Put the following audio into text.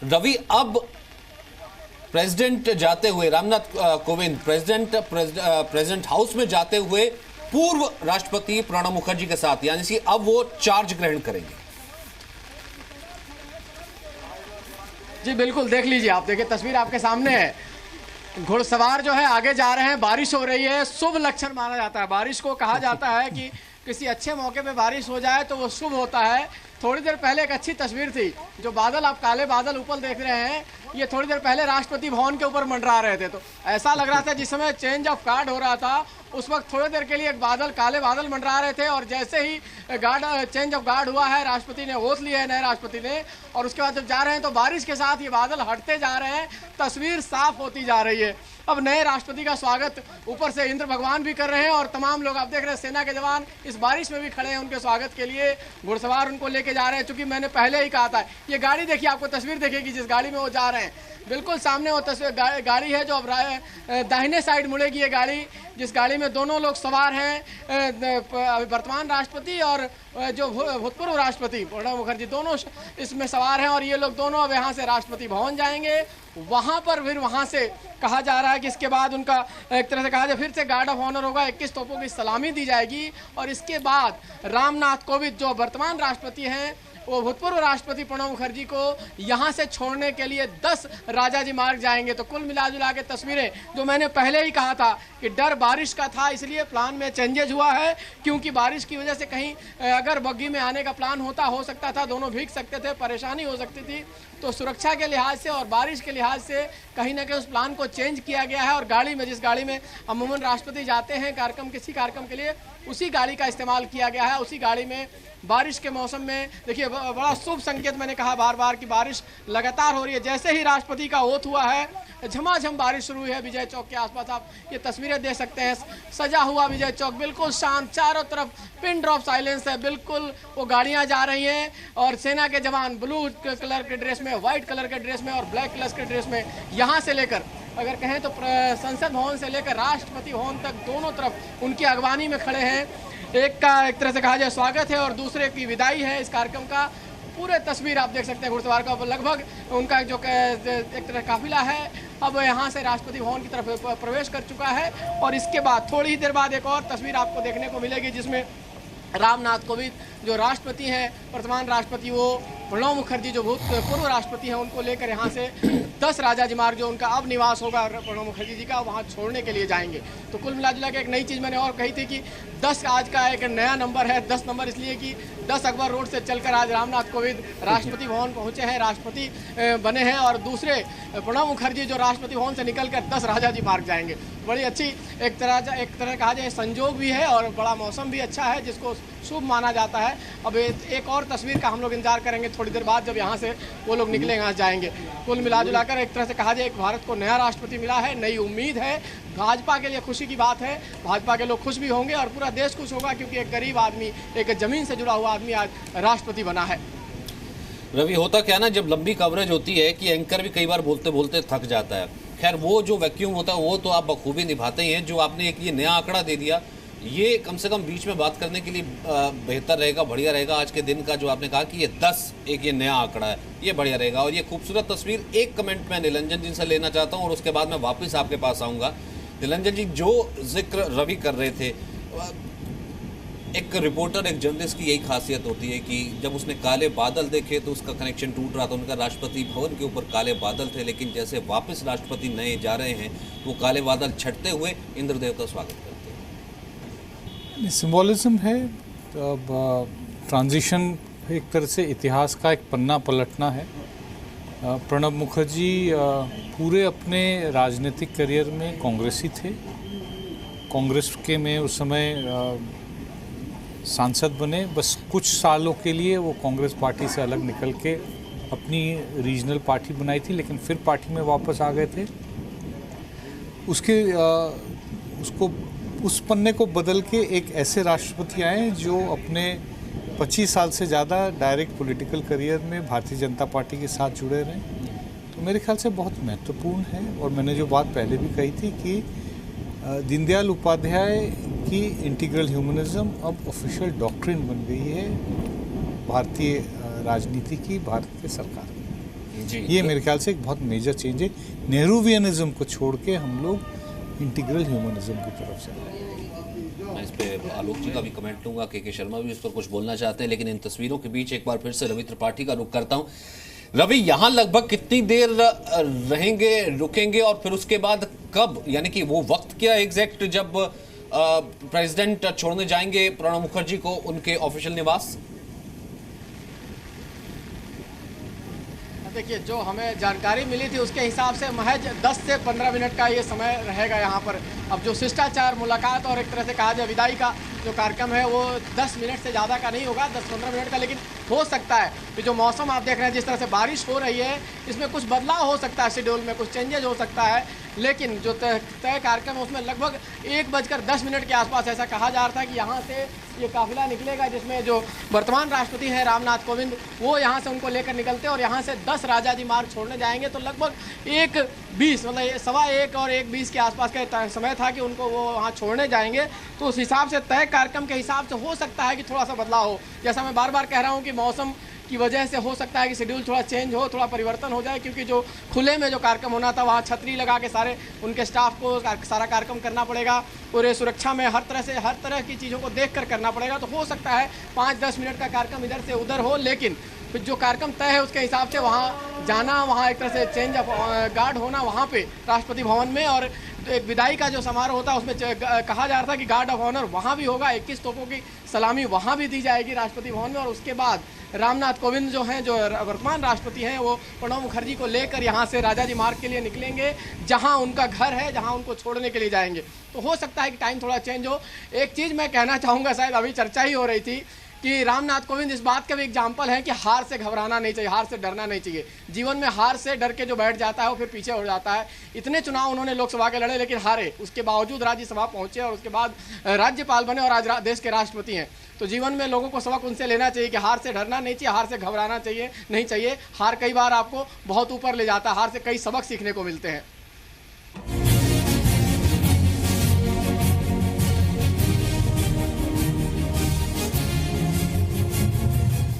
रवि, अब प्रेसिडेंट जाते हुए, रामनाथ कोविंद प्रेसिडेंट हाउस में जाते हुए पूर्व राष्ट्रपति प्रणब मुखर्जी के साथ, यानी कि अब वो चार्ज ग्रहण करेंगे। जी बिल्कुल, देख लीजिए आप, देखिए तस्वीर आपके सामने है। घुड़सवार जो है आगे जा रहे हैं, बारिश हो रही है, शुभ लक्षण माना जाता है। बारिश को कहा जाता है कि किसी अच्छे मौके पे बारिश हो जाए तो वो शुभ होता है। थोड़ी देर पहले एक अच्छी तस्वीर थी, जो बादल, आप काले बादल ऊपर देख रहे हैं, ये थोड़ी देर पहले राष्ट्रपति भवन के ऊपर मंडरा रहे थे। तो ऐसा लग रहा था जिस समय चेंज ऑफ गार्ड हो रहा था उस वक्त थोड़ी देर के लिए एक बादल, काले बादल मंडरा रहे थे, और जैसे ही चेंज ऑफ गार्ड हुआ है, राष्ट्रपति ने ओथ लिया है, नए राष्ट्रपति ने, और उसके बाद जब जा रहे हैं तो बारिश के साथ ये बादल हटते जा रहे हैं, तस्वीर साफ होती जा रही है। अब नए राष्ट्रपति का स्वागत ऊपर से इंद्र भगवान भी कर रहे हैं, और तमाम लोग आप देख रहे हैं, सेना के जवान इस बारिश में भी खड़े हैं उनके स्वागत के लिए। घुड़सवार उनको लेके जा रहे हैं, चूंकि मैंने पहले ही कहा था, ये गाड़ी देखिए, आपको तस्वीर देखेगी जिस गाड़ी में वो जा रहे हैं, बिल्कुल सामने वो तस्वीर गाड़ी है जो अब दाहिने साइड मुड़ेगी। ये गाड़ी, जिस गाड़ी में दोनों लोग सवार हैं, वर्तमान राष्ट्रपति और जो भूतपूर्व राष्ट्रपति प्रणब मुखर्जी, दोनों इसमें सवार हैं, और ये लोग दोनों अब यहाँ से राष्ट्रपति भवन जाएंगे। वहाँ पर फिर वहाँ से कहा जा रहा है कि इसके बाद उनका एक तरह से कहा जाए फिर से गार्ड ऑफ ऑनर होगा, 21 तोपों की सलामी दी जाएगी, और इसके बाद रामनाथ कोविंद जो वर्तमान राष्ट्रपति हैं, वो भूतपूर्व राष्ट्रपति प्रणब मुखर्जी को यहाँ से छोड़ने के लिए 10 राजाजी मार्ग जाएंगे। तो कुल मिला जुला के तस्वीरें, जो मैंने पहले ही कहा था कि डर बारिश का था, इसलिए प्लान में चेंजेज हुआ है, क्योंकि बारिश की वजह से कहीं अगर बग्गी में आने का प्लान होता, हो सकता था, दोनों भीग सकते थे, परेशानी हो सकती थी। तो सुरक्षा के लिहाज से और बारिश के लिहाज से कहीं ना कहीं उस प्लान को चेंज किया गया है, और गाड़ी में, जिस गाड़ी में अमूमन राष्ट्रपति जाते हैं कार्यक्रम, किसी कार्यक्रम के लिए, उसी गाड़ी का इस्तेमाल किया गया है। उसी गाड़ी में बारिश के मौसम में देखिए बड़ा शुभ संकेत, मैंने कहा बार बार कि बारिश लगातार हो रही है। जैसे ही राष्ट्रपति का ओथ हुआ है, झमाझम बारिश शुरू हुई है विजय चौक के आसपास। आप ये तस्वीरें देख सकते हैं, सजा हुआ विजय चौक बिल्कुल शांत, चारों तरफ पिन ड्रॉप साइलेंस है, बिल्कुल वो गाड़ियां जा रही हैं, और सेना के जवान ब्लू कलर के ड्रेस में, व्हाइट कलर के ड्रेस में और ब्लैक कलर के ड्रेस में, यहाँ से लेकर अगर कहें तो संसद भवन से लेकर राष्ट्रपति भवन तक दोनों तरफ उनकी अगवानी में खड़े हैं। एक का एक तरह से कहा जाए स्वागत है, और दूसरे की विदाई है इस कार्यक्रम का। पूरे तस्वीर आप देख सकते हैं घुड़सवार का, लगभग उनका जो एक तरह काफिला है अब यहाँ से राष्ट्रपति भवन की तरफ प्रवेश कर चुका है। और इसके बाद थोड़ी ही देर बाद एक और तस्वीर आपको देखने को मिलेगी, जिसमें रामनाथ कोविंद जो राष्ट्रपति हैं, वर्तमान राष्ट्रपति, वो प्रणब मुखर्जी जो भूतपूर्व राष्ट्रपति हैं, उनको लेकर यहाँ से 10 राजाजी मार्ग, जो उनका अब निवास होगा प्रणब मुखर्जी जी का, वहाँ छोड़ने के लिए जाएंगे। तो कुल मिला जुला के एक नई चीज़ मैंने और कही थी कि 10 आज का एक नया नंबर है। 10 नंबर इसलिए कि 10 अकबर रोड से चलकर आज रामनाथ कोविंद राष्ट्रपति भवन पहुँचे हैं, राष्ट्रपति बने हैं, और दूसरे प्रणब मुखर्जी जो राष्ट्रपति भवन से निकलकर 10 राजाजी मार्ग जाएंगे। बड़ी अच्छी एक तरह कहा जाए संजोग भी है, और बड़ा मौसम भी अच्छा है, जिसको शुभ माना जाता है। अब एक और तस्वीर का हम लोग इंतजार करेंगे थोड़ी देर बाद, जब यहाँ से वो लोग निकलेंगे, यहाँ जाएंगे। कुल मिला जुलाकर एक तरह से कहा जाए भारत को नया राष्ट्रपति मिला है, नई उम्मीद है। भाजपा के लिए खुशी की बात है, भाजपा के लोग खुश भी होंगे और पूरा देश खुश होगा, क्योंकि एक गरीब आदमी, एक ज़मीन से जुड़ा हुआ आदमी आज राष्ट्रपति बना है। रवि, होता क्या ना, जब लंबी कवरेज होती है कि एंकर भी कई बार बोलते बोलते थक जाता है। खैर, वो जो वैक्यूम होता है वो तो आप बखूबी निभाते ही हैं। जो आपने एक ये नया आंकड़ा दे दिया, ये कम से कम बीच में बात करने के लिए बेहतर रहेगा, बढ़िया रहेगा। आज के दिन का जो आपने कहा कि ये 10 एक ये नया आंकड़ा है, ये बढ़िया रहेगा। और ये खूबसूरत तस्वीर, एक कमेंट मैं निरंजन जी से लेना चाहता हूँ, और उसके बाद मैं वापस आपके पास आऊँगा। निरंजन जी, जो जिक्र रवि कर रहे थे, एक रिपोर्टर, एक जर्नलिस्ट की यही खासियत होती है कि जब उसने काले बादल देखे तो उसका कनेक्शन टूट रहा था। उनका राष्ट्रपति भवन के ऊपर काले बादल थे, लेकिन जैसे वापस राष्ट्रपति नए जा रहे हैं, वो काले बादल छटते हुए इंद्रदेव का स्वागत करते हैं। सिंबॉलिज्म है। अब ट्रांजिशन एक तरह से इतिहास का एक पन्ना पलटना है। प्रणब मुखर्जी पूरे अपने राजनीतिक करियर में कांग्रेसी थे। कांग्रेस के में उस समय सांसद बने, बस कुछ सालों के लिए वो कांग्रेस पार्टी से अलग निकल के अपनी रीजनल पार्टी बनाई थी, लेकिन फिर पार्टी में वापस आ गए थे। उस पन्ने को बदल के एक ऐसे राष्ट्रपति आए जो अपने 25 साल से ज़्यादा डायरेक्ट पॉलिटिकल करियर में भारतीय जनता पार्टी के साथ जुड़े रहे। तो मेरे ख्याल से बहुत महत्वपूर्ण है। और मैंने जो बात पहले भी कही थी कि दीनदयाल उपाध्याय की इंटीग्रल ह्यूमनिज्म अब ऑफिशियल डॉक्ट्रिन बन गई है भारतीय राजनीति की, भारत के सरकार की। जी। ये मेरे ख्याल से एक बहुत मेजर चेंज है। नेहरूवियनिज्म को छोड़ के हम लोग इंटीग्रल ह्यूमनिज्म की तरफ से आए। मैं इस पे आलोक जी का भी कमेंट लूंगा, के शर्मा भी इस पर कुछ बोलना चाहते हैं, लेकिन इन तस्वीरों के बीच एक बार फिर से रवि त्रिपाठी का रुख करता हूं। रवि, यहाँ लगभग कितनी देर रहेंगे, रुकेंगे, और फिर उसके बाद कब, यानी कि वो वक्त क्या एग्जैक्ट जब प्रेसिडेंट छोड़ने जाएंगे प्रणब मुखर्जी को उनके ऑफिशियल निवास? देखिए, जो हमें जानकारी मिली थी उसके हिसाब से महज 10 से 15 मिनट का ये समय रहेगा यहाँ पर। अब जो शिष्टाचार मुलाकात और एक तरह से कहा जाए विदाई का जो कार्यक्रम है वो 10 मिनट से ज़्यादा का नहीं होगा, 10-15 मिनट का। लेकिन हो सकता है कि जो मौसम आप देख रहे हैं, जिस तरह से बारिश हो रही है, इसमें कुछ बदलाव हो सकता है, शेड्यूल में कुछ चेंजेज हो सकता है। लेकिन जो तय कार्यक्रम है उसमें लगभग 1:10 के आसपास ऐसा कहा जा रहा था कि यहाँ से ये काफिला निकलेगा, जिसमें जो वर्तमान राष्ट्रपति हैं रामनाथ कोविंद, वो यहाँ से उनको लेकर निकलते हैं और यहाँ से 10 राजाजी मार्ग छोड़ने जाएंगे। तो लगभग 1:20 मतलब 1:15 और 1:20 के आसपास का समय था कि उनको वो वहाँ छोड़ने जाएंगे। तो उस हिसाब से तय कार्यक्रम के हिसाब से हो सकता है कि थोड़ा सा बदलाव हो। जैसा मैं बार बार कह रहा हूँ कि मौसम की वजह से हो सकता है कि शेड्यूल थोड़ा चेंज हो, थोड़ा परिवर्तन हो जाए, क्योंकि जो खुले में जो कार्यक्रम होना था वहाँ छतरी लगा के सारे उनके स्टाफ को सारा कार्यक्रम करना पड़ेगा, पूरे सुरक्षा में हर तरह की चीज़ों को देख कर करना पड़ेगा। तो हो सकता है 5-10 मिनट का कार्यक्रम इधर से उधर हो, लेकिन फिर जो कार्यक्रम तय है उसके हिसाब से वहाँ जाना, वहाँ एक तरह से चेंज ऑफ गार्ड होना वहाँ पे राष्ट्रपति भवन में, और एक विदाई का जो समारोह होता है उसमें कहा जा रहा था कि गार्ड ऑफ ऑनर वहाँ भी होगा, 21 तोपों की सलामी वहाँ भी दी जाएगी राष्ट्रपति भवन में। और उसके बाद रामनाथ कोविंद जो हैं, जो वर्तमान राष्ट्रपति हैं, वो प्रणब मुखर्जी को लेकर यहाँ से राजाजी मार्ग के लिए निकलेंगे, जहाँ उनका घर है, जहाँ उनको छोड़ने के लिए जाएंगे। तो हो सकता है कि टाइम थोड़ा चेंज हो। एक चीज़ मैं कहना चाहूँगा, शायद अभी चर्चा ही हो रही थी कि रामनाथ कोविंद इस बात का भी एग्जाम्पल है कि हार से घबराना नहीं चाहिए, हार से डरना नहीं चाहिए। जीवन में हार से डर के जो बैठ जाता है वो फिर पीछे हो जाता है। इतने चुनाव उन्होंने लोकसभा के लड़े लेकिन हारे, उसके बावजूद राज्यसभा पहुंचे और उसके बाद राज्यपाल बने और आज देश के राष्ट्रपति हैं। तो जीवन में लोगों को सबक उनसे लेना चाहिए कि हार से डरना नहीं चाहिए, हार से घबराना चाहिए नहीं चाहिए। हार कई बार आपको बहुत ऊपर ले जाता है, हार से कई सबक सीखने को मिलते हैं।